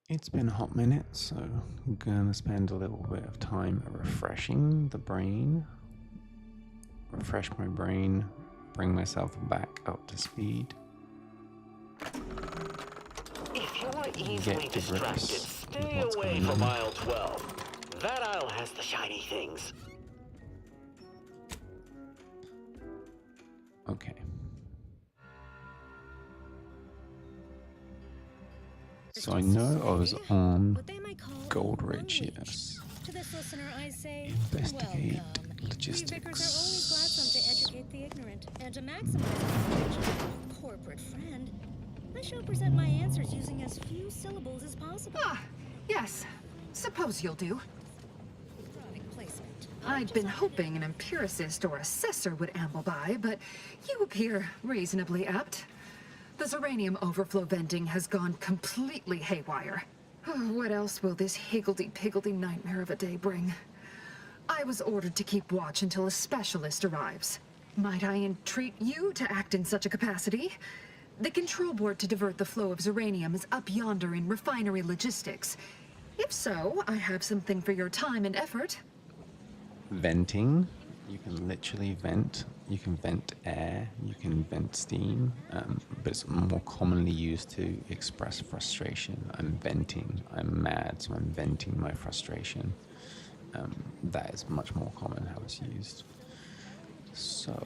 It's been a hot minute, so I'm gonna spend a little bit of time refreshing the brain, refresh my brain, bring myself back up to speed. If you're easily distracted, stay away from aisle 12. That aisle has the shiny things. Okay. So I know I was on Gold Ridge, yes. To this listener, I say, Investigate welcome. logistics. We Mavericks are always gladsome to educate the ignorant and to maximize our potential corporate friend. I shall present my answers using as few syllables as possible. Ah, yes. Suppose you'll do. Product placement. I'd been hoping an empiricist or assessor would amble by, but you appear reasonably apt. The Zeranium overflow venting has gone completely haywire. Oh, what else will this higgledy-piggledy nightmare of a day bring? I was ordered to keep watch until a specialist arrives. Might I entreat you to act in such a capacity? The control board to divert the flow of Zeranium is up yonder in refinery logistics. If so, I have something for your time and effort. Venting. You can literally vent. You can vent air. You can vent steam. But it's more commonly used to express frustration. I'm venting. I'm mad, so I'm venting my frustration. That is much more common how it's used. So,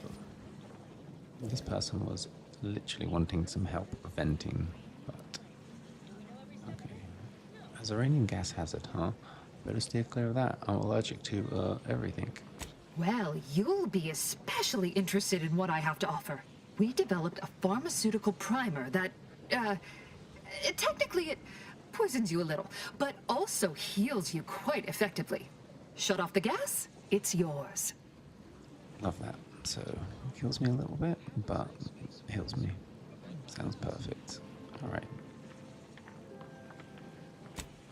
this person was literally wanting some help venting, but okay. A Zeranium gas hazard, huh? Better steer clear of that. I'm allergic to everything. Well, you'll be especially interested in what I have to offer. We developed a pharmaceutical primer that, technically it poisons you a little, but also heals you quite effectively. Shut off the gas, it's yours. Love that. So, it kills me a little bit, but heals me. Sounds perfect. Alright.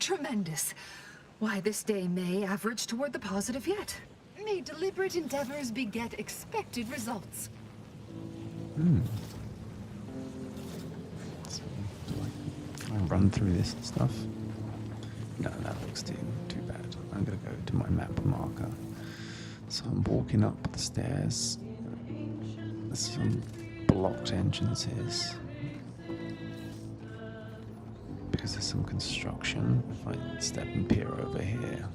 Tremendous. Why, this day may average toward the positive yet. May deliberate endeavors beget expected results. So, do I run through this stuff? No, that looks too bad. I'm gonna go to my map marker. So I'm walking up the stairs. There's some blocked entrances. Because there's some construction. If I step and peer over here.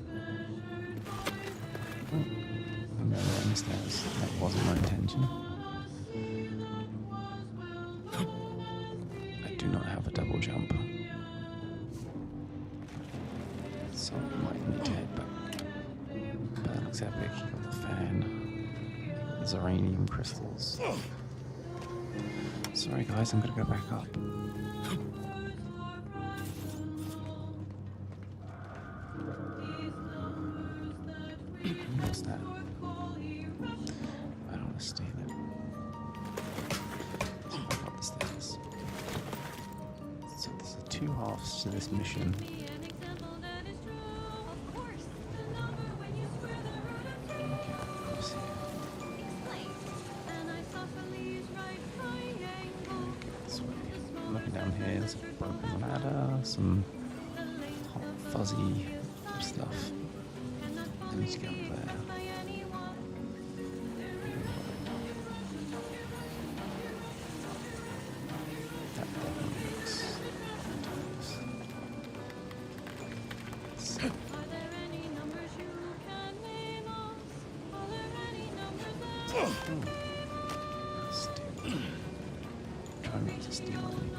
Oh, I'm going down the stairs. That wasn't my intention. I do not have a double jump. So I might need to head back. But that looks epic. You got the fan. Zeranium crystals. Sorry guys, I'm gonna go back up. What's that? I don't want to steal it. So back up the stairs. So there's two halves to this mission. Down here, there's a broken ladder, some hot fuzzy stuff. I need to get up there. That definitely looks nice. So. Steal. Try not to steal anything.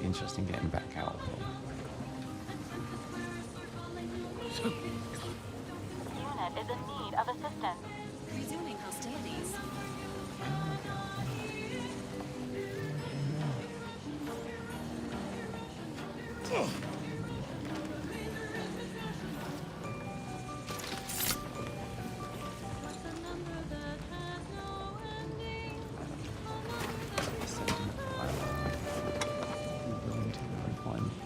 Interesting getting back out. Unit is in need of assistance. Resuming hostilities.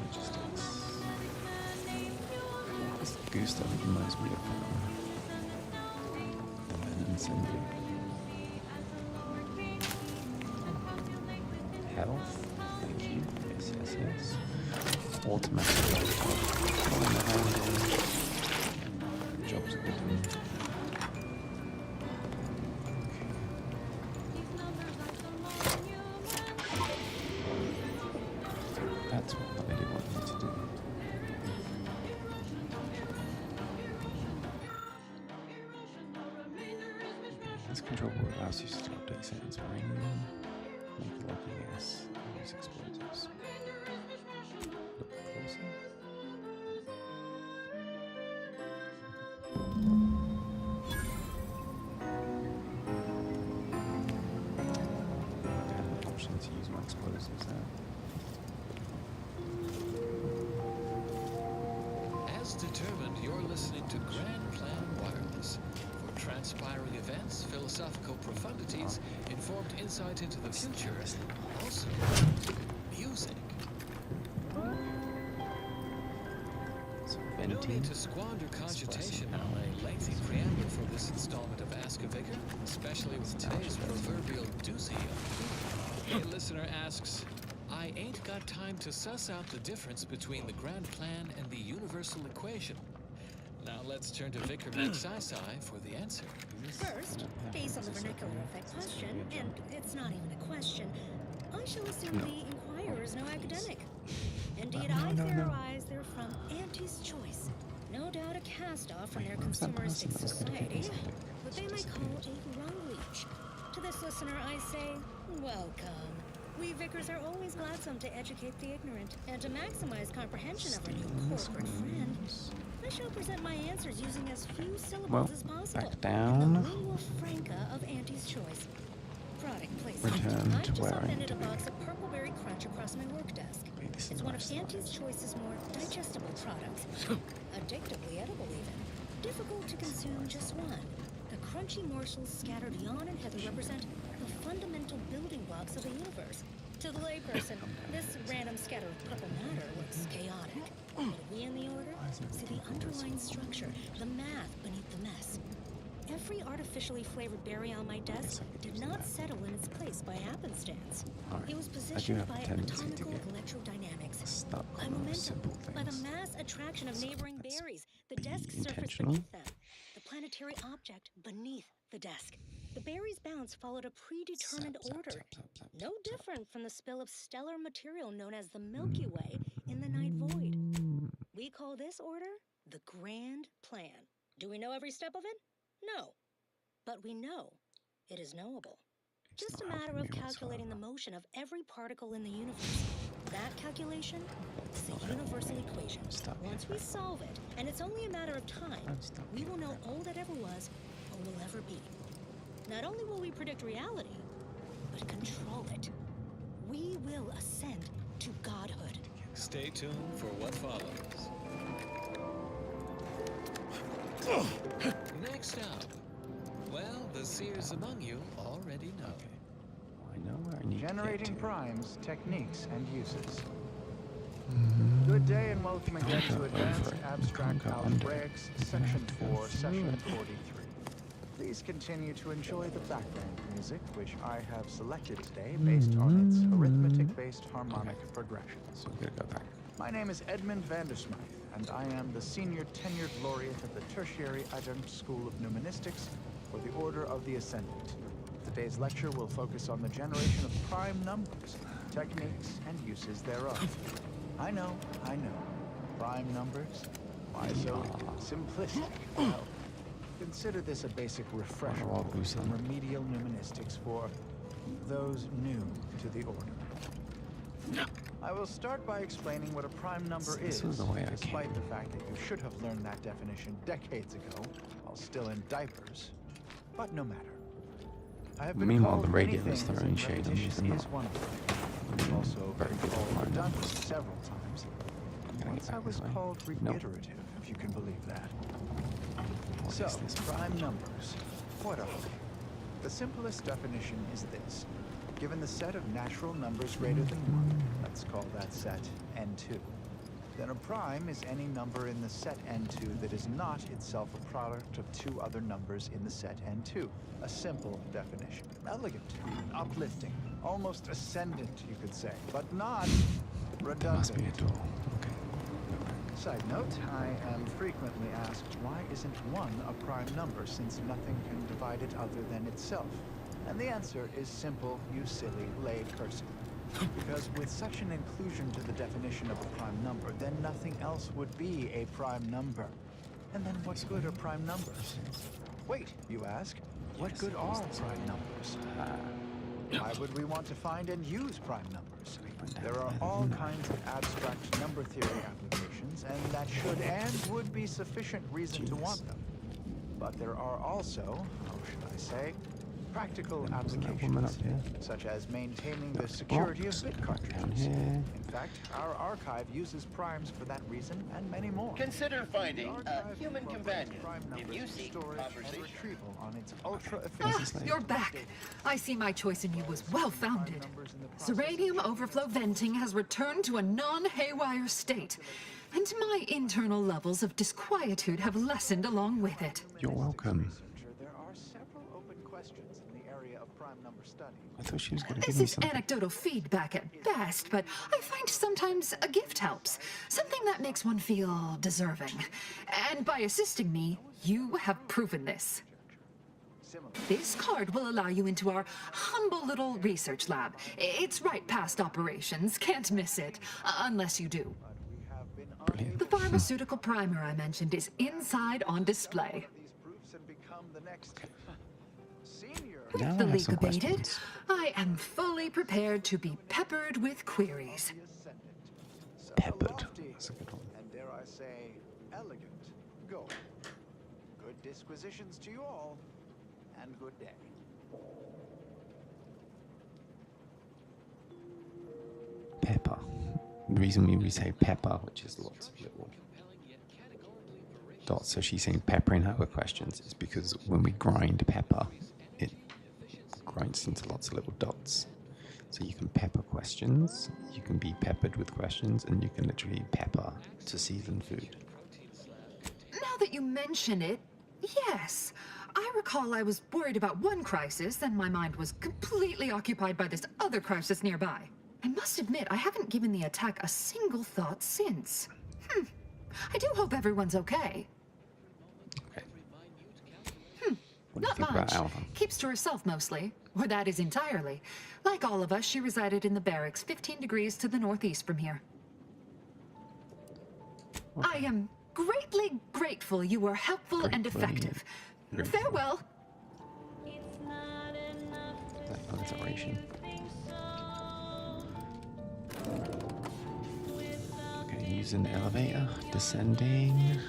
logistics. This goose stuff reminds me of Incendio. Health, thank you. Yes, yes, yes. Automatic laptop. Following the handle. Jobs are good. That's what I really want you to do. This control board allows you to update settings for any make logging S and use explosives. Look closer. I had an option to use my explosives there. As determined, you're listening to Grand Plan Wireless. For transpiring events, philosophical profundities, informed insight into the future, also music. So No venting. need to squander cogitation on a lengthy preamble for this installment of Ask a Vicar, especially with today's proverbial doozy. A listener asks, I ain't got time to suss out the difference between the grand plan and the universal equation. Now let's turn to Vicar McSci-Sci for the answer. First, based on the vernacular of that question, and it's not even a question, I shall assume the inquirer is no academic. Indeed, I theorize they're from Auntie's Choice. No doubt a cast-off from their consumeristic society, what they might call a wrong reach. To this listener, I say, welcome. We vicars are always gladsome to educate the ignorant and to maximize comprehension of our new corporate friend. I shall present my answers using as few syllables as possible. Back down. In the lingua franca of Auntie's Choice. Product placement. Return I've to just where I upended a need to be. box of Purple Berry Crunch across my work desk. Wait, this is It's one of lifestyle. Auntie's Choice's more digestible products. Addictively edible even. Difficult to consume just one. The crunchy morsels scattered yon and hither represent the fundamental building blocks of the universe. To the layperson, this random scatter of purple matter looks chaotic. But we in the order see the underlying structure, the math beneath the mess. Every artificially flavored berry on my desk did not settle in its place by happenstance. Alright. It was I do positioned have a by tendency to atomical get electrodynamics. stuck By on those momentum, simple by the things. mass attraction of neighboring let's berries, the be desk surface intentional. beneath them, the planetary object beneath the desk. The berries' bounce followed a predetermined Zap, zap, order. zap, zap, zap, No zap, zap. different from the spill of stellar material known as the Milky Way in the night void. We call this order the Grand Plan. Do we know every step of it? No. But we know it is knowable. It's Just a not matter helping of me calculating the whatsoever. motion of every particle in the universe. That calculation is the universal equation. Stop Once it. we solve it, and it's only a matter of time, Don't stop we it. will know all that ever was or will ever be. Not only will we predict reality, but control it. We will ascend to godhood. Stay tuned for what follows. Next up, well, the seers among you already know. I know where I need Generating to get to. primes, techniques, and uses. Good day and welcome again to Advanced Abstract Algebraics, Section 4, Session 43. Please continue to enjoy the background music, which I have selected today based on its arithmetic-based harmonic progressions. So we're gonna go back. My name is Edmund Vandersmythe, and I am the Senior Tenured Laureate of the Tertiary Adjunct School of Numismatics for the Order of the Ascendant. Today's lecture will focus on the generation of prime numbers, techniques, and uses thereof. I know. Prime numbers? Why so simplistic? Well, consider this a basic refresher Well, course on remedial numismatics for those new to the order. I will start by explaining what a prime number This is, was the way I despite came. the fact that you should have learned that definition decades ago, while still in diapers. But no matter. I have been Meanwhile, called the many radio is things, throwing and shade on repetition these and is not. one of them. I've also Very been good called prime redundant numbers. several times. Can I Once get I back was this way? called No. reiterative, if you can believe that. What So, is this? prime numbers. What are they? The simplest definition is this. Given the set of natural numbers greater than 1, let's call that set n2. Then a prime is any number in the set N2 that is not itself a product of two other numbers in the set N2. A simple definition. Elegant, uplifting, almost ascendant, you could say, but not redundant. Must be a door. Okay. Side note, I am frequently asked why isn't 1 a prime number since nothing can divide it other than itself? And the answer is simple, you silly lay person. Because with such an inclusion to the definition of a prime number, then nothing else would be a prime number. And then what good are prime numbers? Wait, you ask, what good are prime numbers? Why would we want to find and use prime numbers? There are all kinds of abstract number theory applications, and that should and would be sufficient reason to want them. But there are also, how should I say, practical applications, such as maintaining the security of bit cartridges. In fact, our archive uses primes for that reason and many more. Consider finding a human companion if you seek storage and conversation. retrieval on its ultra-efficient. You're back. I see my choice in you was well-founded. Uranium overflow venting has returned to a non-haywire state, and my internal levels of disquietude have lessened along with it. You're welcome. There are several open questions in the area of prime number study. I thought she was going to This give me is something. anecdotal feedback at best, but I find sometimes a gift helps. Something that makes one feel deserving. And by assisting me, you have proven this. This card will allow you into our humble little research lab. It's right past operations, can't miss it, unless you do. Brilliant. The pharmaceutical primer I mentioned is inside on display. These proofs and become the next senior. Now The I have leak some abated, questions. I am fully prepared to be peppered with queries. Peppered. That's a good one. And dare I say, elegant. Go. Good disquisitions to you all, and good day. Pepper. The reason we say pepper, which is lots of little dots, so she's saying peppering her with questions, is because when we grind pepper, it grinds into lots of little dots. So you can pepper questions, you can be peppered with questions, and you can literally pepper to season food. Now that you mention it, yes. I recall I was worried about one crisis, and my mind was completely occupied by this other crisis nearby. I must admit, I haven't given the attack a single thought since. I do hope everyone's okay. Okay. What do you Not think much. about Alva? Keeps to herself mostly. Or that is entirely. Like all of us, she resided in the barracks 15 degrees to the northeast from here. I am greatly grateful you were helpful and Gratefully effective. grateful. Farewell. That alliteration. Okay, using the elevator, descending.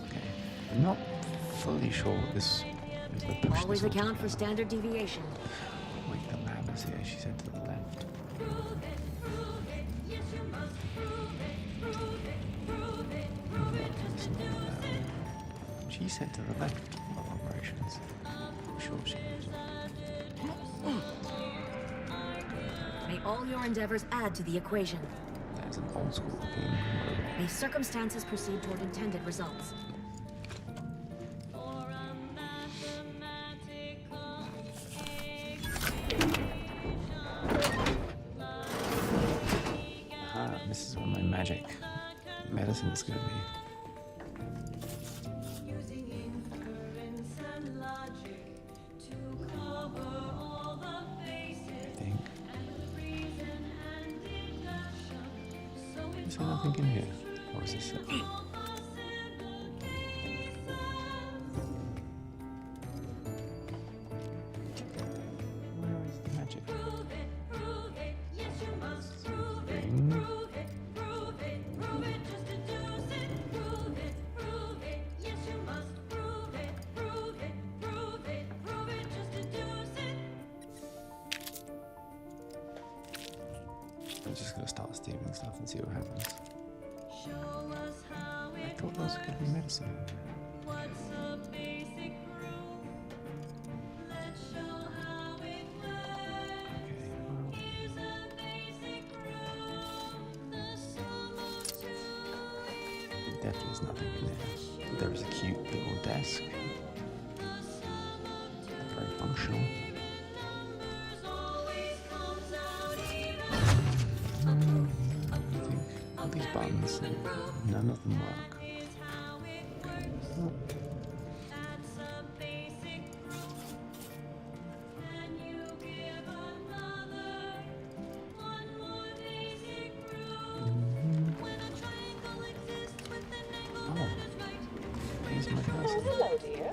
Okay, I'm not fully sure what this is. The push Always this all account for together. standard deviation. Wait, the map is here, she said to the left. It's not that way. She said to the left of operations. I'm sure she is. May all your endeavors add to the equation. That is an old school looking robot. May circumstances proceed toward intended results. Aha, this is where my magic medicine is going to be. I think. Is there nothing in here? Or is this it? Where is the magic? Ring. I'm just gonna start stealing stuff and see what happens. I thought those were gonna be medicine. definitely is nothing in there. There is a cute little desk. Very functional. I think all these buttons, none of them work. Hello, dear.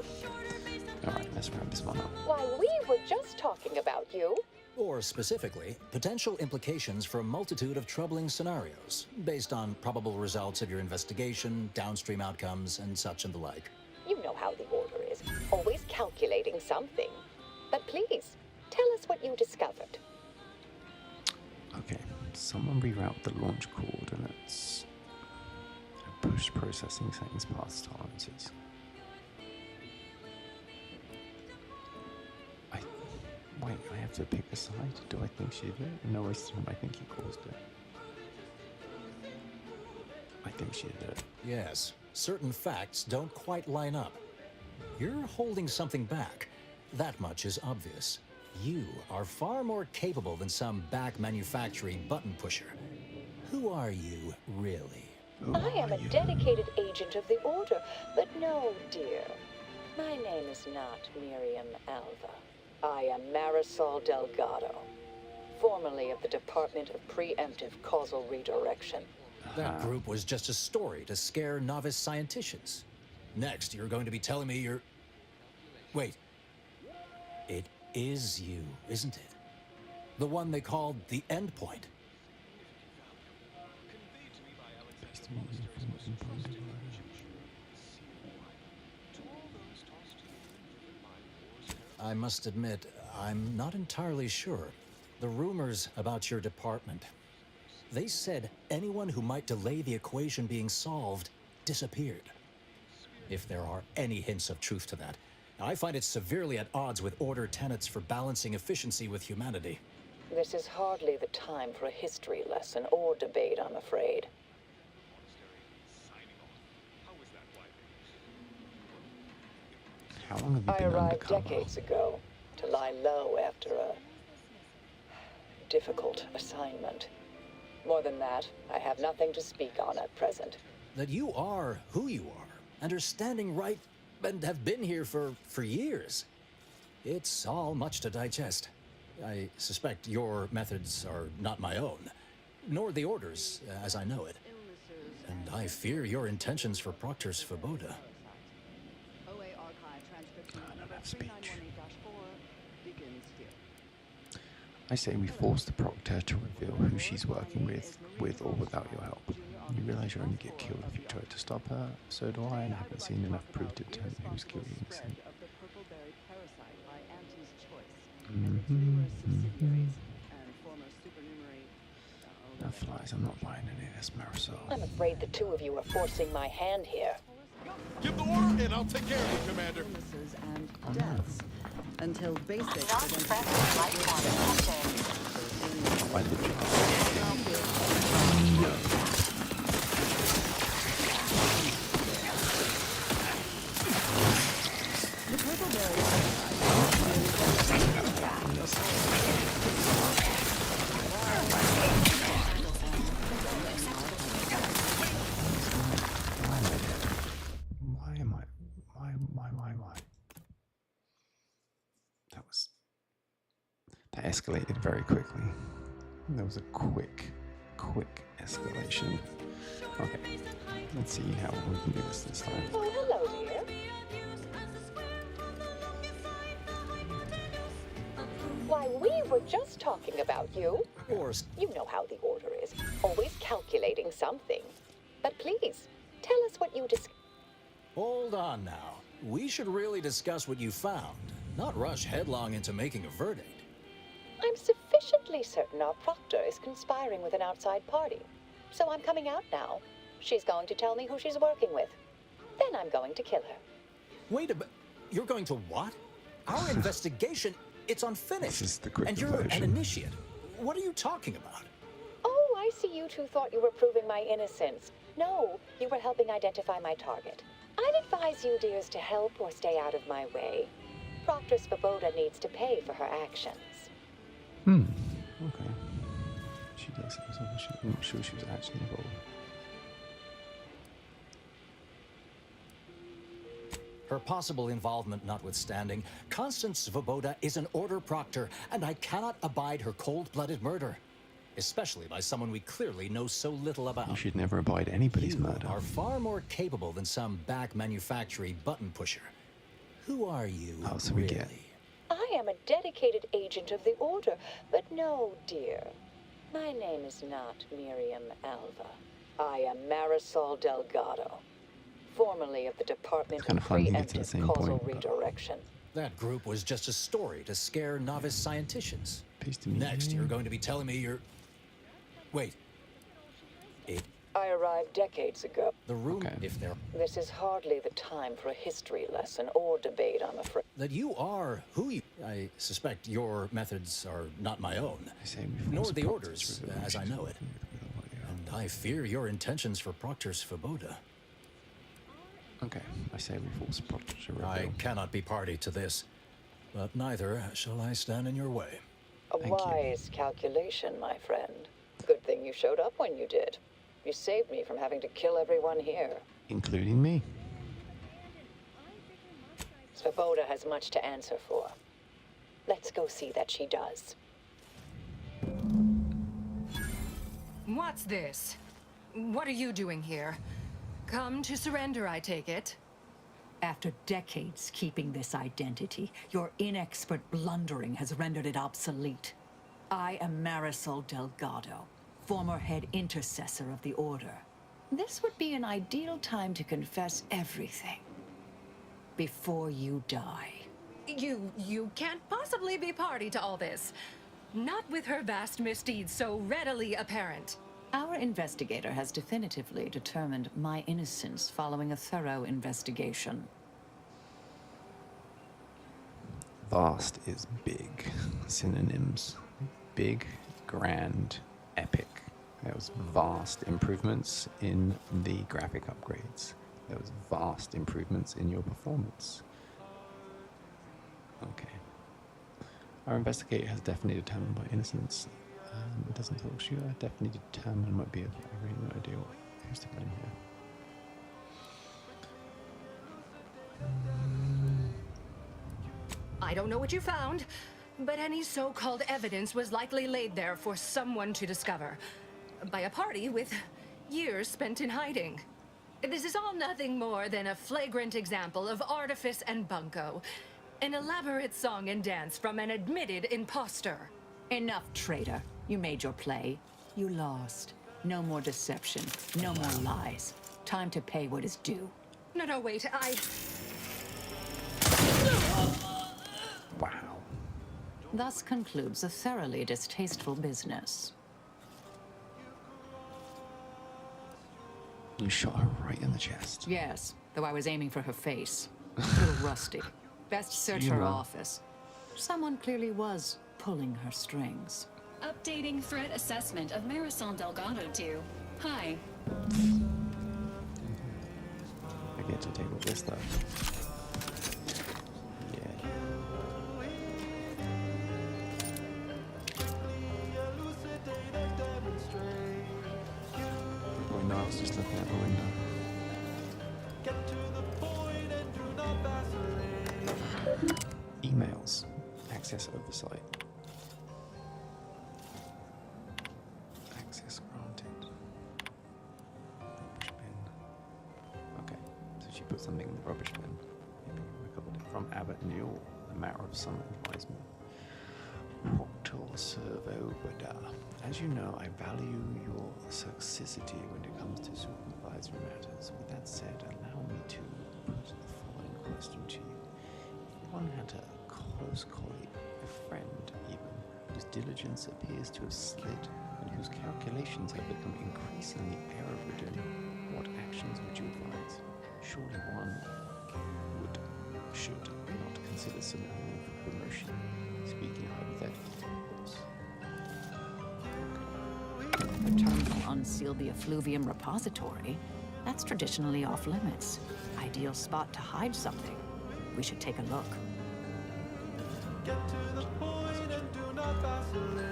Alright, let's round this one up. Why, we were just talking about you. Or specifically, potential implications for a multitude of troubling scenarios, based on probable results of your investigation, downstream outcomes, and such and the like. You know how the order is. Always calculating something. But please, tell us what you discovered. Okay, someone reroute the launch coordinates. Push processing settings past tolerances. Wait, I have to pick a side? Do I think she did it? No, I think he caused it. I think she did it. Yes, certain facts don't quite line up. You're holding something back. That much is obvious. You are far more capable than some back manufacturing button pusher. Who are you, really? I am a dedicated agent of the Order, but no, dear. My name is not Miriam Alva. I am Marisol Delgado, formerly of the Department of Preemptive Causal Redirection. That group was just a story to scare novice scienticians. Next, you're going to be telling me you're... Wait. It is you, isn't it? The one they called the Endpoint. I must admit, I'm not entirely sure. The rumors about your department. They said anyone who might delay the equation being solved disappeared. If there are any hints of truth to that, I find it severely at odds with Order tenets for balancing efficiency with humanity. This is hardly the time for a history lesson or debate, I'm afraid. How long have you I been arrived undercover? decades ago to lie low after a difficult assignment. More than that, I have nothing to speak on at present. That you are who you are, and are standing right, and have been here for years. It's all much to digest. I suspect your methods are not my own, nor the Order's, as I know it. And I fear your intentions for Proctor Svoboda. I don't have speech. I say we force the Proctor to reveal who she's working with or without your help. You realize you only get killed if you try to stop her, so do I, and I haven't seen enough proof to determine who's killing Innocent. No flies, I'm not buying any of this, Marisol. I'm afraid the two of you are forcing my hand here. Give the order and I'll take care of it, Commander. And deaths until basic Why did you? The purple berry Why? That escalated very quickly. There was a quick escalation. Okay, let's see how we can do this time. Oh, hello, dear. Why, we were just talking about you. Or You know how the Order is. Always calculating something. But please, tell us what you discovered. hold on now. We should really discuss what you found, not rush headlong into making a verdict. I'm sufficiently certain our proctor is conspiring with an outside party. So I'm coming out now. She's going to tell me who she's working with. Then I'm going to kill her. Wait a minute. You're going to what? Our investigation, it's unfinished. This is the quicker and you're version. an initiate. What are you talking about? Oh, I see you two thought you were proving my innocence. No, you were helping identify my target. I'd advise you, dears, to help or stay out of my way. Proctor Svoboda needs to pay for her actions. Okay. She does have something. I'm not sure she was actually involved. Her possible involvement notwithstanding, Constance Svoboda is an order proctor, and I cannot abide her cold-blooded murder. Especially by someone we clearly know so little about. You should never abide anybody's You murder. are far more capable than some back manufactory button pusher. Who are you, So we really? get I am a dedicated agent of the Order, but no, dear. My name is not Miriam Alva. I am Marisol Delgado, formerly of the Department kind of of funny to get to the Preemptive same Causal point, but- Redirection. That group was just a story to scare novice scienticians. Peace to me. Next, you're going to be telling me you're... Wait. I arrived decades ago. The room, Okay. if there... This is hardly the time for a history lesson or debate, I'm afraid. That you are who you... I suspect your methods are not my own. I say we Nor force the Proctor Order's, Svoboda. as I She's know it. working with her. And I fear your intentions for Proctor Svoboda. Okay, I say we force Proctor to reveal. I cannot be party to this, but neither shall I stand in your way. A Thank you. wise calculation, my friend. Good thing you showed up when you did. You saved me from having to kill everyone here. Including me. Svoboda has much to answer for. Let's go see that she does. What's this? What are you doing here? Come to surrender, I take it. After decades keeping this identity, your inexpert blundering has rendered it obsolete. I am Marisol Delgado, former head intercessor of the Order. This would be an ideal time to confess everything before you die. You can't possibly be party to all this. Not with her vast misdeeds so readily apparent. Our investigator has definitively determined my innocence following a thorough investigation. Vast is big. Synonyms. Big, grand, epic. There was vast improvements in the graphic upgrades. There was vast improvements in your performance. Okay. Our investigator has definitely determined my innocence. It doesn't talk to you. Definitely determined might be. I really no idea what who's to put in here. I don't know what you found, but any so-called evidence was likely laid there for someone to discover. By a party with years spent in hiding. This is all nothing more than a flagrant example of artifice and bunco. An elaborate song and dance from an admitted imposter. Enough, traitor. You made your play. You lost. No more deception. No more lies. Time to pay what is due. No, wait, Wow. Thus concludes a thoroughly distasteful business. You shot her right in the chest. Yes, though I was aiming for her face. A little rusty. Best search her office. Someone clearly was pulling her strings. Updating threat assessment of Marisol Delgado to hi. I get to take all this stuff. Yeah. Boy, no, I was just looking out the window. Emails. Access oversight. Access granted. Rubbish bin. Okay, so she put something in the rubbish bin. Maybe recovered it from Abbott Newell, a matter of some advisement. Proctor Svoboda. As you know, I value your successity when it comes to supervisory matters. With that said, allow me to put the following question to you. If one had a close colleague, a friend even, whose diligence appears to have slid and whose calculations have become increasingly error-ridden, what actions would you advise? Surely one should not consider submitting for promotion. Speaking hypothetically, of course. The terminal unsealed the effluvium repository. That's traditionally off limits. Ideal spot to hide something. We should take a look. Get to the point and do not vacillate.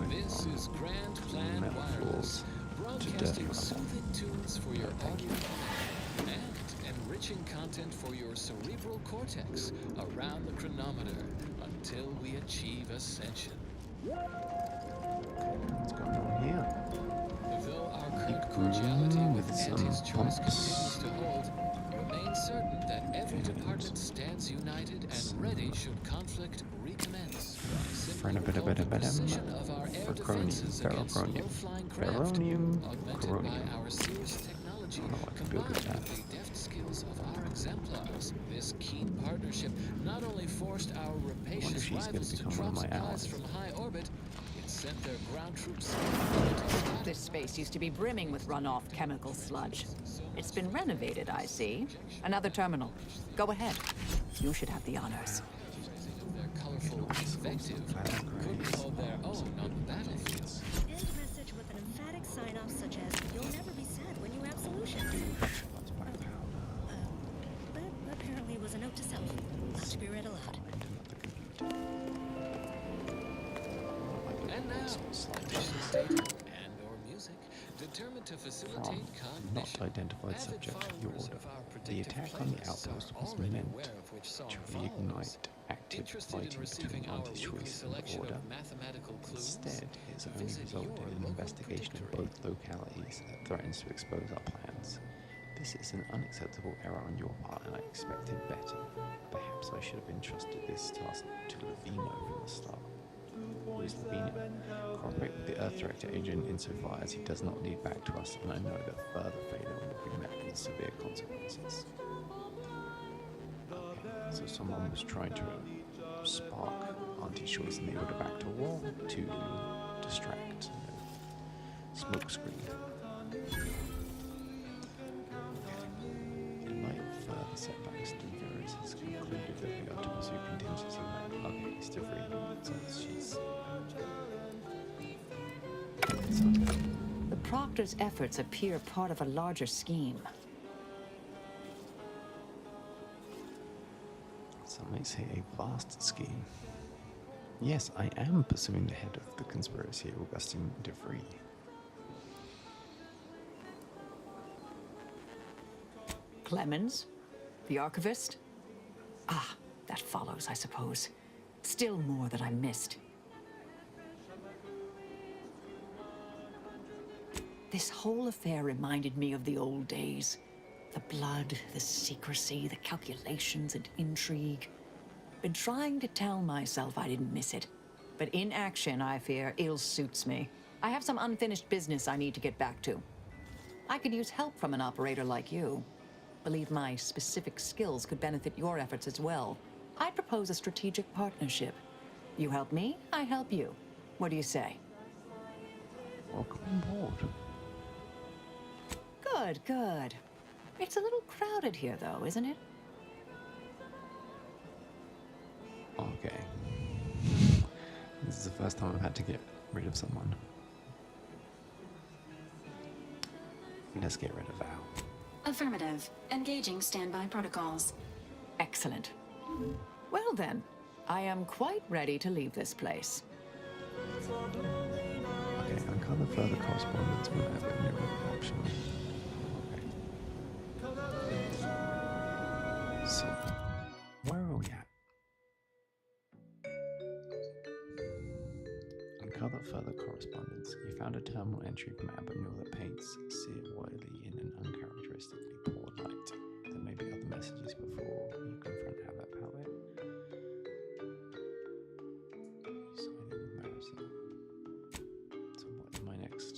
This is Grand Plan Wireless, broadcasting soothing tunes for your audio and enriching content for your cerebral cortex around the chronometer until we achieve ascension. What's going on here? Though our current cordiality with Auntie's choice continues to hold, remain certain that every department stands united and ready should conflict recommence. Simply recall the precision of our air defenses against low-flying craft, augmented by our Sears technology, combined with the deft skills of our exemplars. This keen partnership not only forced our rapacious rivals to drop supplies from high orbit, it sent their ground troops. This space used to be brimming with runoff chemical sludge. It's been renovated, I see. Another terminal. Go ahead. You should have the honors. Their colorful invective couldn't hold their own on the battlefield. End message with an emphatic sign-off such as, "You'll never be sad when you have solutions." But apparently it was a note to self, not to be read aloud. And now, additional data and/or music determined to facilitate cognition. Not identified subject to the order. The attack on the outpost was meant to reignite active fighting between anti-choice and the order. Instead, it's only resulted in an investigation of both localities that threatens to expose our plans. This is an unacceptable error on your part, and I expected better. Perhaps I should have entrusted this task to Lavino from the start. Who's Lavino? Cooperate with the Earth Director agent insofar as he does not lead back to us, and I know that further failure will be met with severe consequences. Okay, so someone was trying to spark anti-choice in the order back to war to distract. Smoke screen. In light of further setbacks, Deveris has concluded that we are to pursue contingency plan. Okay, it's different. So she's. The Proctor's efforts appear part of a larger scheme. Some may say a vast scheme. Yes, I am pursuing the head of the conspiracy, Augustine DeVry. Clemens? The archivist? Ah, that follows, I suppose. Still more that I missed. This whole affair reminded me of the old days. The blood, the secrecy, the calculations and intrigue. Been trying to tell myself I didn't miss it. But in action, I fear, ill suits me. I have some unfinished business I need to get back to. I could use help from an operator like you. Believe my specific skills could benefit your efforts as well. I'd propose a strategic partnership. You help me, I help you. What do you say? Welcome on board. Good, good. It's a little crowded here, though, isn't it? Okay. This is the first time I've had to get rid of someone. Let's get rid of Val. Affirmative. Engaging standby protocols. Excellent. Well then, I am quite ready to leave this place. Okay, uncover further correspondence with Maverick option. Okay. So, where are we at? Uncover further correspondence. You found a terminal entry from Abernil that paints Sir Wiley in an uncharacteristically poor light. There may be other messages before you confront Abbott Palette. Signing with Marisol. So what's my next?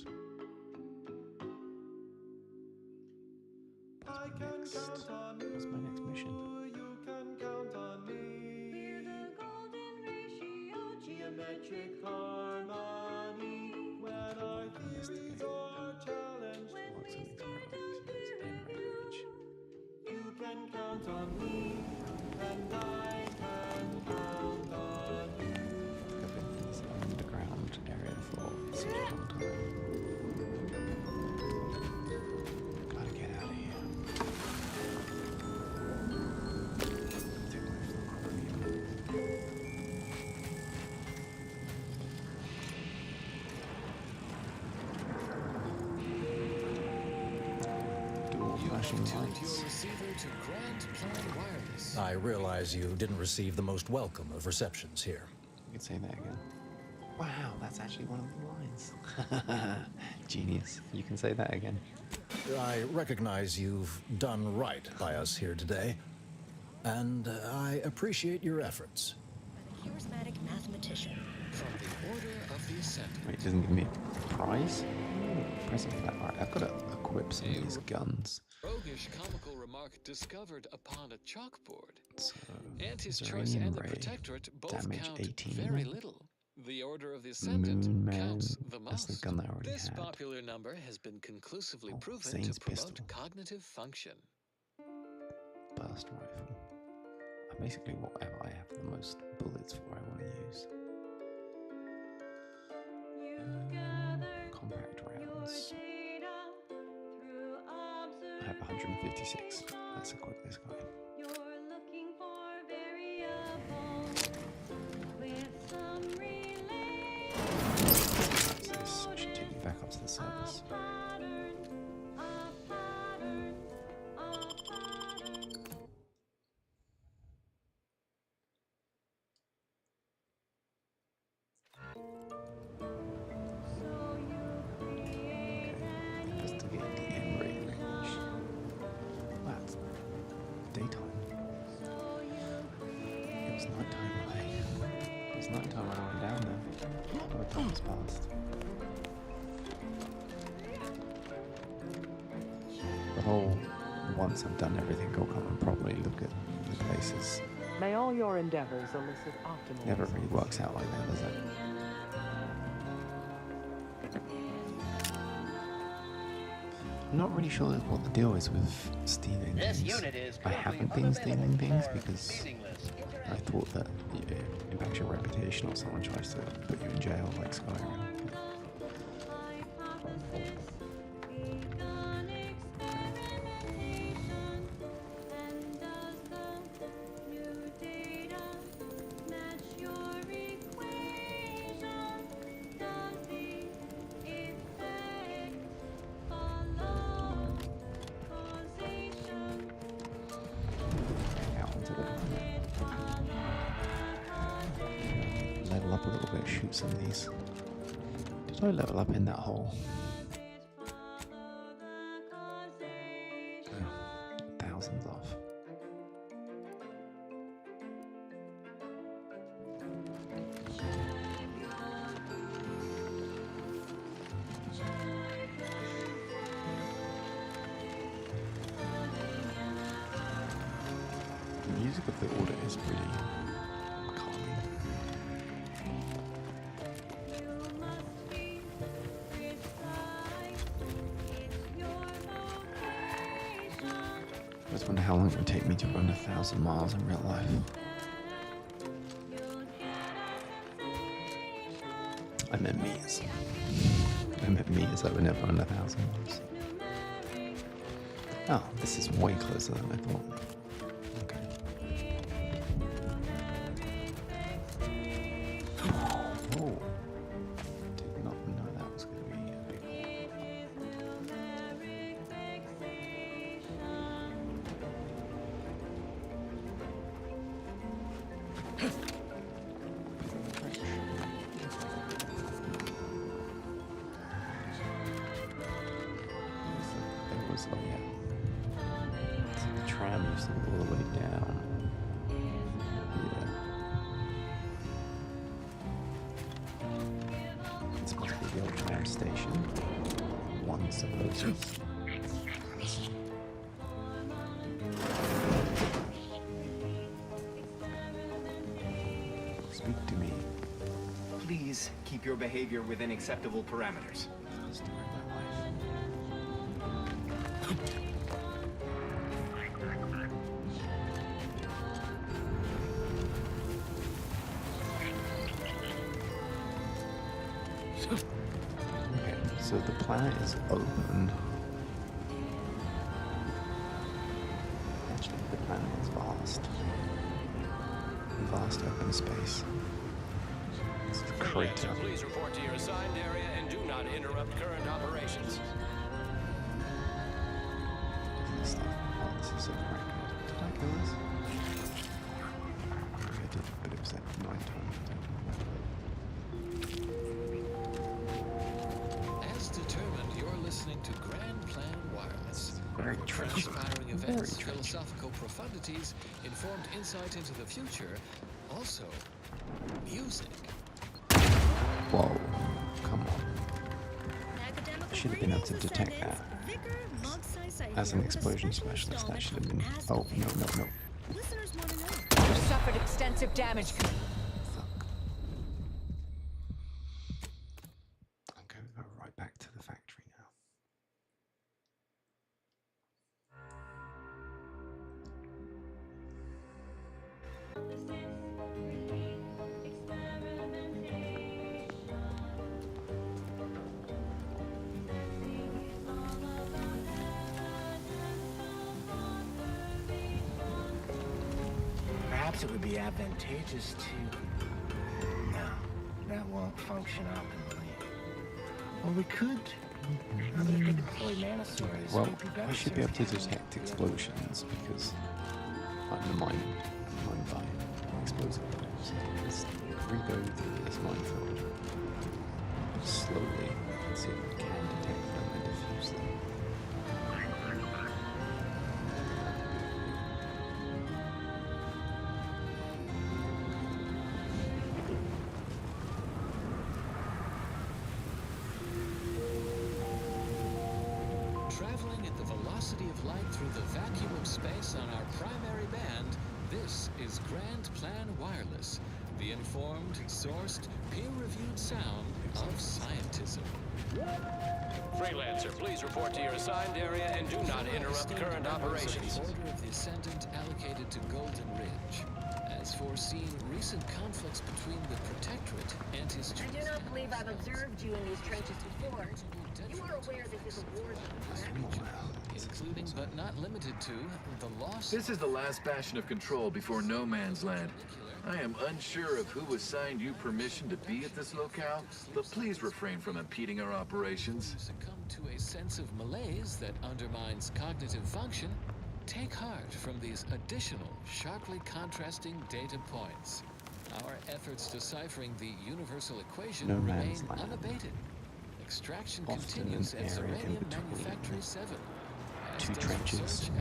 What's my next mission? You can count on me. Hear the golden ratio, geometric harmony. When our theories all count on me, and I can count on you. I've been in this underground area for such a long time. Gotta get out of here. Take my phone. Dual flashing Tuned your lights. receiver to Grand Plan Wireless. I realize you didn't receive the most welcome of receptions here. You could say that again. Wow, that's actually one of the lines. Genius. You can say that again. I recognize you've done right by us here today, and I appreciate your efforts. A charismatic mathematician. From the Order of the Ascendant. Wait, it doesn't give me a prize? Pressing flat. Alright, I've got to equip some of these guns. Roguish comical remark discovered upon a chalkboard. So, And his choice Zeranium and the Ray, Protectorate both damage count 18. very little. The Order of the Ascendant Moon Man, counts the that's most. the gun I already This had. popular number has been conclusively Oh, proven Zane's to promote pistol. cognitive function. Burst rifle. Basically, whatever I have the most bullets for, I want to use. Compact rounds. I have 156. Let's equip this guy. That's this. Should take me back up to the surface. Investigate the end rate range. That's daytime. It was nighttime when it was nighttime when I went down there. Oh, time has passed. The whole once I've done everything, I'll come and properly look at the places. May all your endeavors elicit optimal Never really works out like that, does it? I'm not really sure what the deal is with stealing This things. unit is I currently haven't been stealing things unavailable because for meaningless. I thought that it impacts your reputation or someone tries to put you in jail like Skyrim. Out into the level up a little bit, shoot some of these. Did I level up in that hole? Oh, thousands off. The music of the order is pretty calming. I just wonder how long it would take me to run 1,000 miles in real life. I meant meters. I meant meters. I would never run 1,000 miles. Oh, this is way closer than I thought. Okay. Oh, did not know that was going to be a big hole. There was, oh yeah. So the tram used to go all the way down. Yeah. This must be the old tram station. One supposes. Speak to me. Please keep your behavior within acceptable parameters. Story of my life. Okay, so the planet is open. Actually, the planet is vast. Vast open space. This is a crater. Please report to your assigned area and do not interrupt current operations. This stuff. Oh, this is so cracked. Did I kill this? I did, but it was at night time. As determined, you're listening to Grand Plan Wireless. Very trendy. Inspiring events, philosophical profundities, informed insight into the future, also music. Whoa, come on. Should have been able to detect that. As an explosion specialist, that should have been... Oh, no. You suffered extensive damage. I'm going to go right back to the factory now. Perhaps it would be advantageous to... No, that won't function optimally. Or we could deploy nanosaurs. Well, I should be able to detect explosions because I'm mined by explosive items. Let's re-go through this minefield slowly and see if we can detect them and defuse them. Traveling at the velocity of light through the vacuum of space on our primary band, this is Grand Plan Wireless, the informed, sourced, peer-reviewed sound of scientism. Freelancer, please report to your assigned area and do not interrupt current operations. Order of the Ascendant allocated to Golden Ridge. As foreseen, recent conflicts between the Protectorate and his... I do not believe I've observed you in these trenches before. You are aware this is a war zone, including but not limited to the loss... This is the last bastion of control before no man's land. I am unsure of who assigned you permission to be at this locale, but please refrain from impeding our operations. Succumb to a sense of malaise that undermines cognitive function. Take heart from these additional, sharply contrasting data points. Our efforts deciphering the universal equation remain unabated. Extraction continues at Uranium Manufactory 7. Two trenches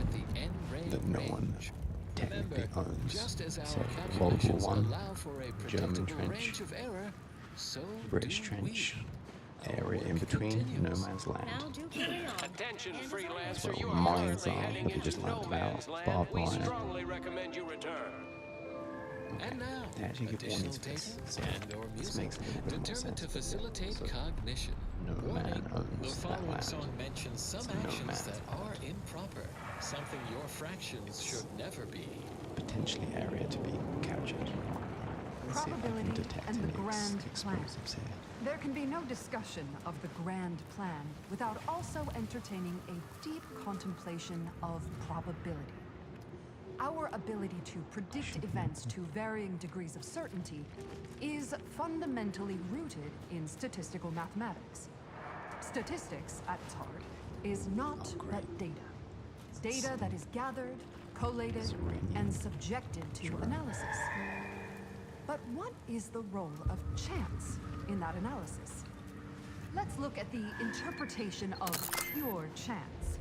that no one technically owns. So World War I, German trench, British trench, area in between, no man's land. Attention, That's freelancer, where you all are mines currently are heading that we into just no learned about, man's land. barbed We wire. strongly recommend you return. And now, They actually give warning additional space, data so and/or this music makes a little bit more determined sense. to facilitate So, cognition. no man The owns that following land. song mentions some It's no actions man. that are improper, something your fractions should never be. Potentially area to be captured. Let's see if I can Probability detect and the any grand plan. explosives here. There can be no discussion of the grand plan without also entertaining a deep contemplation of probability. Our ability to predict events to varying degrees of certainty is fundamentally rooted in statistical mathematics. Statistics, at its heart, is not but data. Data that is gathered, collated, and subjected to analysis. But what is the role of chance in that analysis? Let's look at the interpretation of pure chance.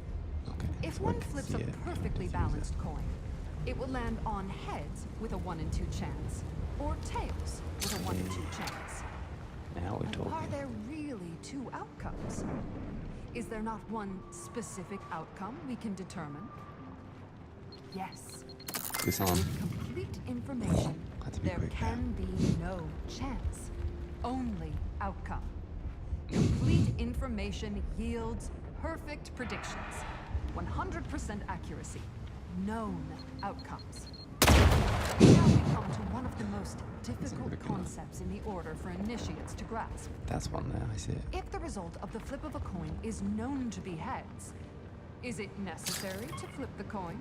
If one flips a perfectly balanced coin, it will land on heads with a 1 in 2 chance, or tails with a 1 in 2 chance. Now we're And talking. are there really 2 outcomes? Is there not one specific outcome we can determine? Yes. This arm. With complete information, there can be no chance, only outcome. Complete information yields perfect predictions, 100% accuracy, known outcomes. Now we come to one of the most difficult concepts in the order for initiates to grasp. That's one there, I see it. If the result of the flip of a coin is known to be heads, is it necessary to flip the coin?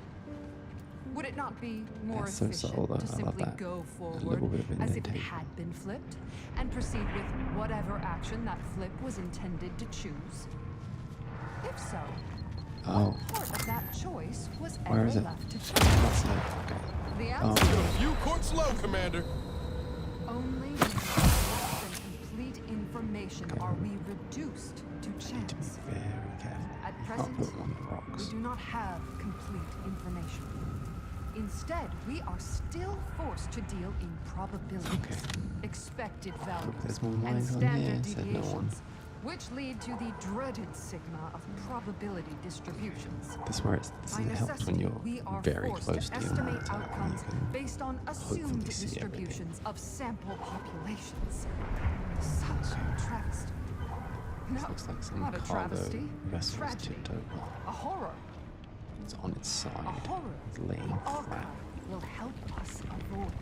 Would it not be more That's so efficient subtle, though. to I love simply that. go A forward little bit of as if it indentation. had been flipped and proceed with whatever action that flip was intended to choose? If so, Oh. what part of that choice was Where ever is it? left to choose? That's it. Okay. The Oh. answer You courts low, Commander. only with less than complete information are we reduced to chance. Very careful. At You present, can't put them on the we rocks. do not have complete information. Instead, we are still forced to deal in probabilities, expected values, There's more and lines on standard here, said no one. deviations, which lead to the dreaded sigma of probability distributions. This is where this helps when you're we are very forced close to to the estimate monitor. and outcomes you can based on assumed hopefully see distributions of sample populations. Such contrast. This No, looks like some not a cargo travesty. vessel is Tragedy. tipped over. A horror. It's on its side. A horror. It's laying The flat. archive will help us avoid.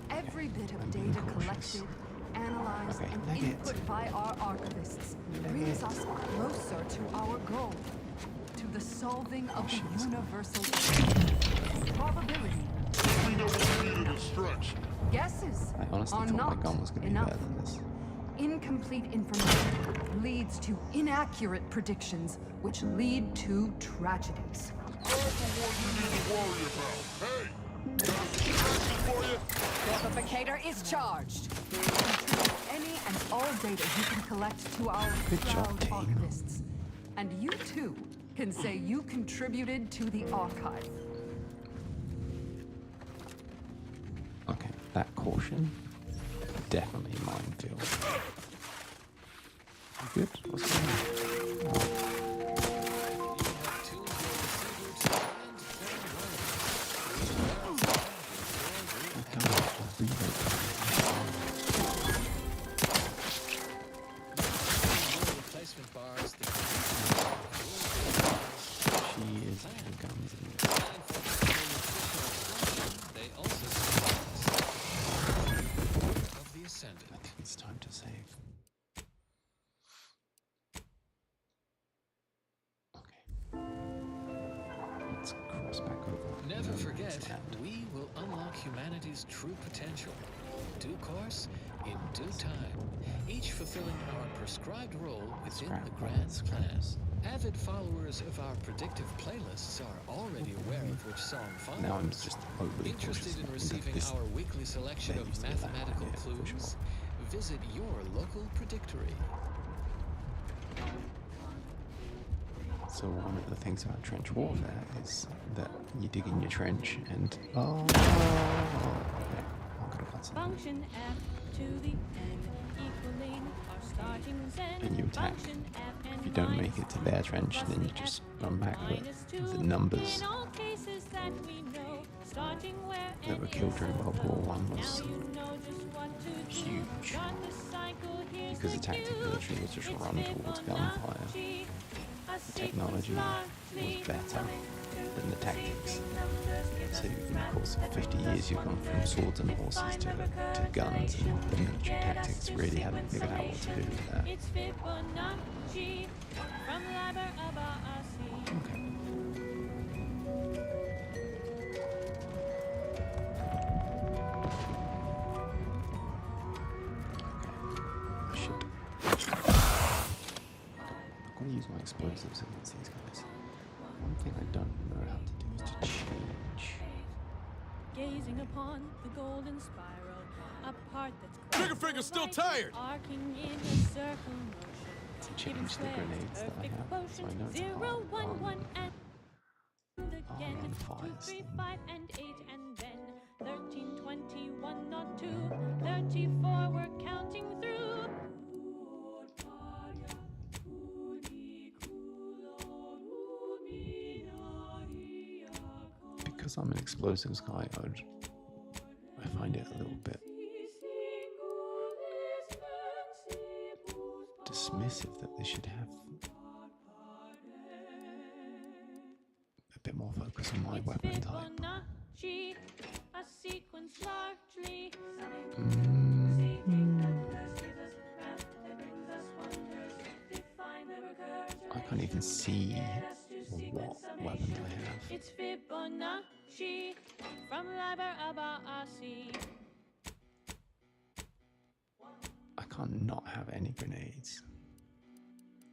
Every bit of I'm being data cautious. collected, analyzed, Okay, and leg it. input by our archivists brings us closer to our goal, to the solving of the universal probability. We know what we needed is stretch. Guesses I honestly are thought my not gun was going to be enough. better than this. Incomplete information leads to inaccurate predictions, which lead to tragedies. All the one you need to worry about. Hey, got a distraction for you? Fortificator is charged. Any and all data you can collect to our proud archivists. And you too can say you contributed to the archive. Okay, that caution. Definitely minefield. You good? What's going on? Oh. She is the guns in this. I think it's time to save. Okay. Let's cross back over. Never forget, we will unlock humanity's true potential. Due course, in due time, each fulfilling our prescribed role within the grand plan. Avid followers of our predictive playlists are already aware of which song follows. Now I'm just overly Interested in cautious. receiving This- our weekly selection that of used to be that mathematical one, yeah, for clues? sure. Visit your local predictory. So one of the things about trench warfare is that you dig in your trench and okay, I could have got something. Function F to the N equaling our starting zen. And you attack. Function F and If you don't make it to their trench, then you just run back. But the numbers in all cases that we know, starting where that were killed during World War I was now you know just what to do. huge. Start the cycle, here's Because the the tactic cue. literally was just run towards gunfire. The technology was better than the tactics. So in the course of 50 years you've gone from swords and horses to guns, and the military tactics really haven't figured out what to do with that. It's Fibonacci from Liber Abaci. Okay. Shit. I've got to use my explosives against these guys. One thing I don't know how to do is to change. Gazing upon the golden spiral, a part that's Trigger finger's still tired. arcing in a circle motion. To change the grenades that I have. So I know it's 0, 1, 1, and again. on 2, fires. 3, 5, and 8, and then 13, 21, not 2, 34. We're counting through. Because I'm an explosives guy, I find it a little bit dismissive that they should have a bit more focus on my weapon type. She, a sequence largely. I can't even see what weapons I have. It's Fibonacci from Liber Abasi. I can't not have any grenades.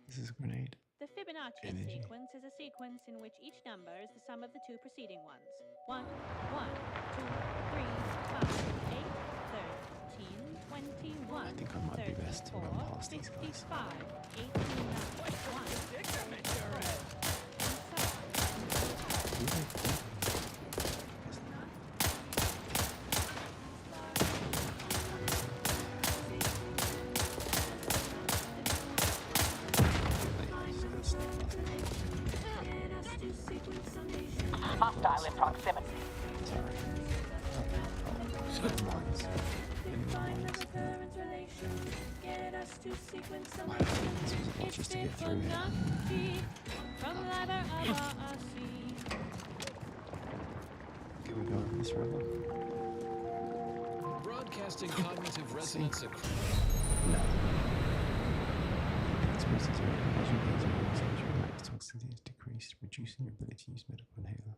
This is a grenade. The Fibonacci Energy. sequence is a sequence in which each number is the sum of the two preceding ones. 1, 1, 2, 3, 5, 8, 13, 21, I think I might be best to run past these guys. 65, 18, Hostile in proximity. Just to get through here. Can we go on this river? Broadcasting cognitive resonance across. No. Max toxicity is decreased, reducing your ability to use medical inhaler.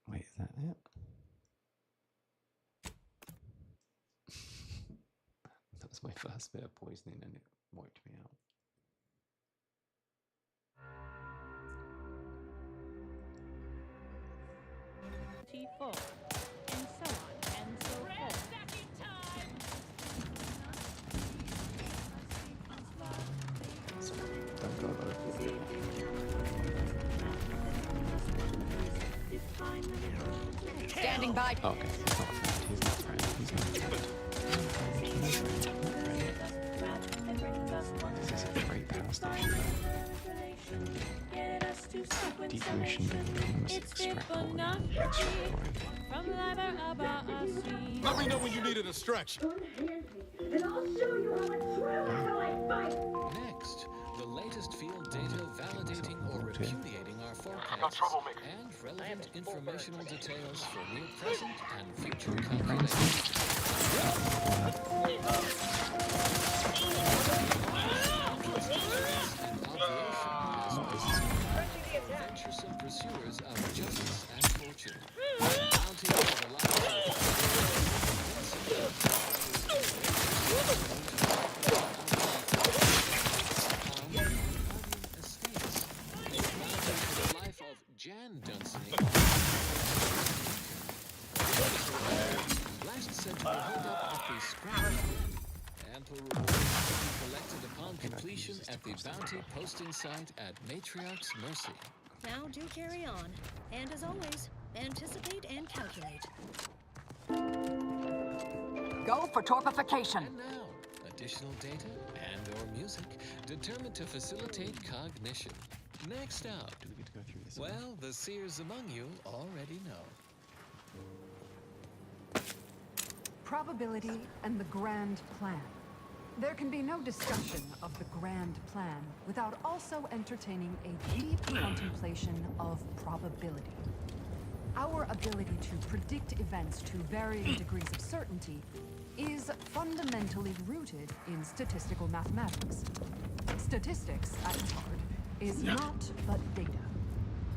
Wait, is that it? That was my first bit of poisoning and it wiped me out. T4, and so on and so forth. Don't go over there. Standing by. Oh, okay, he's not a friend. He's not a friend. He's not a friend. This is a great power station. Decommissioned autonomous extractor. Let me know when you need a distraction. And I'll show you how I fight. Next, the latest field data validating or repudiating our forecasts and relevant informational details for near present and future calculations. Venturesome pursuers of justice and fortune. Bounty for the life of Jan Dunsany. Last sentinel hold up at the scrap. Ample rewards to be collected upon completion at the bounty posting site at Matriarch's Mercy. Now do carry on. And as always, anticipate and calculate. Go for torpification. And now, additional data and or music determined to facilitate cognition. Next out. Do we get to go through this? Well, the seers among you already know. Probability and the grand plan. There can be no discussion of the grand plan without also entertaining a deep contemplation of probability. Our ability to predict events to varying degrees of certainty is fundamentally rooted in statistical mathematics. Statistics, at its heart, is not but data.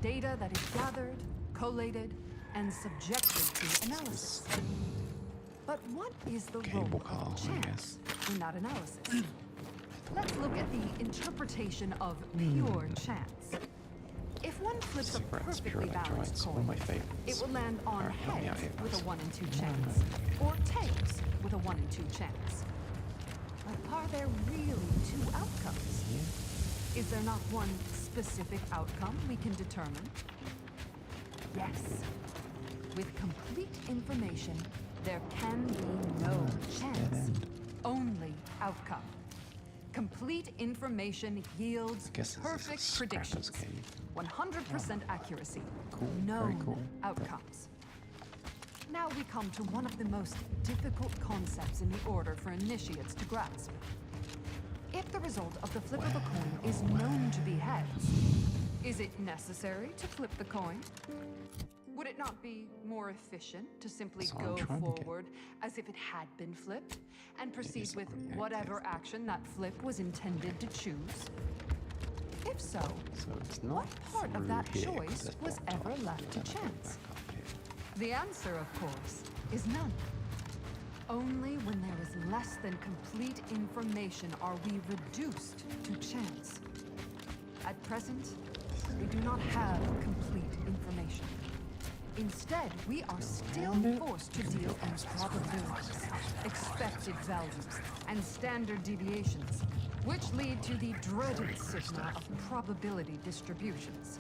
Data that is gathered, collated, and subjected to analysis. But what is the role of chance in that analysis? Let's look at the interpretation of pure chance. If one flips a perfectly balanced coin, it will land on heads with a 1 in 2 chance, or tails with a 1 in 2 chance. But are there really two outcomes? Is there not one specific outcome we can determine? Yes. With complete information, there can be no chance, only outcome. Complete information yields perfect predictions, 100% accuracy, known outcomes. Now we come to one of the most difficult concepts in the order for initiates to grasp. If the result of the flip of a coin is known to be heads, Is it necessary to flip the coin? Would it not be more efficient to simply go forward as if it had been flipped and proceed with whatever action that flip was intended to choose? If so, what part of that choice was ever left to chance? The answer, of course, is none. Only when there is less than complete information are we reduced to chance. At present, we do not have complete information. Instead, we are still forced to deal in probabilities, expected values, and standard deviations, which lead to the dreaded sigma of probability distributions.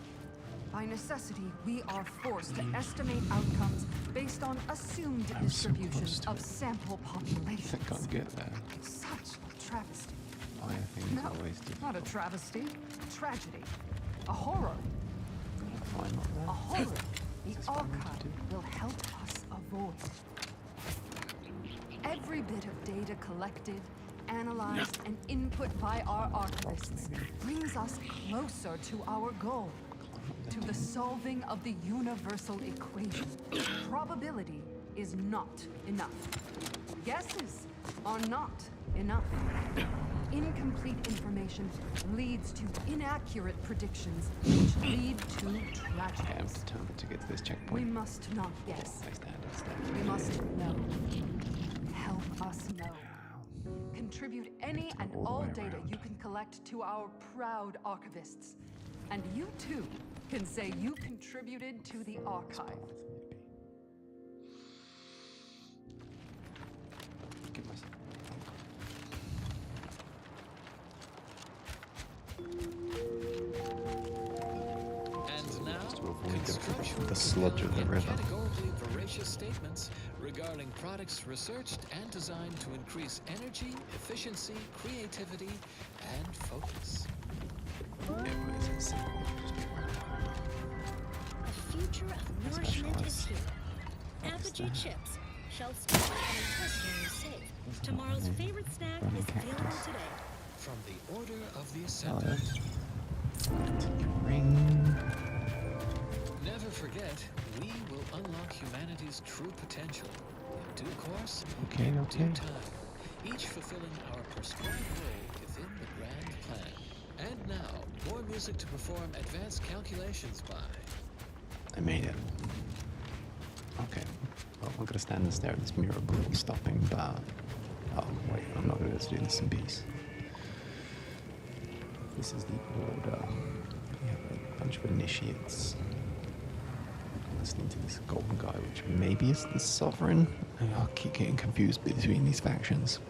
By necessity, we are forced to estimate outcomes based on assumed distributions of sample populations. I can't get there. Such a travesty. I think No, not a travesty. Tragedy. A horror. A horror the archive will help us avoid. Every bit of data collected, analyzed, and input by our archivists brings us closer to our goal, to the solving of the universal equation. Probability is not enough. Guesses are not enough. Incomplete information leads to inaccurate predictions, which lead to tragedies. To get to this checkpoint. We must not guess. We must know. Help us know. Contribute any and all data you can collect to our proud archivists. And you too can say you contributed to the archive. And now, the sludge of the river. Categorically veracious statements regarding products researched and designed to increase energy, efficiency, creativity, and focus. The future of nourishment is here. Apogee chips, shelf stable and intestinally safe. Tomorrow's favorite snack is available today. From the Order of the Ascendant. Never forget, we will unlock humanity's true potential. In due course, in due time, each fulfilling our prescribed role within the grand plan. And now, more music to perform advanced calculations by. I made it. Okay. Well, I'm gonna stand and stare at this mirror before stopping, but... Oh, wait, I'm not gonna do this in peace. This is the order. We have a bunch of initiates. Listening to this golden guy, which maybe is the sovereign. I'll keep getting confused between these factions.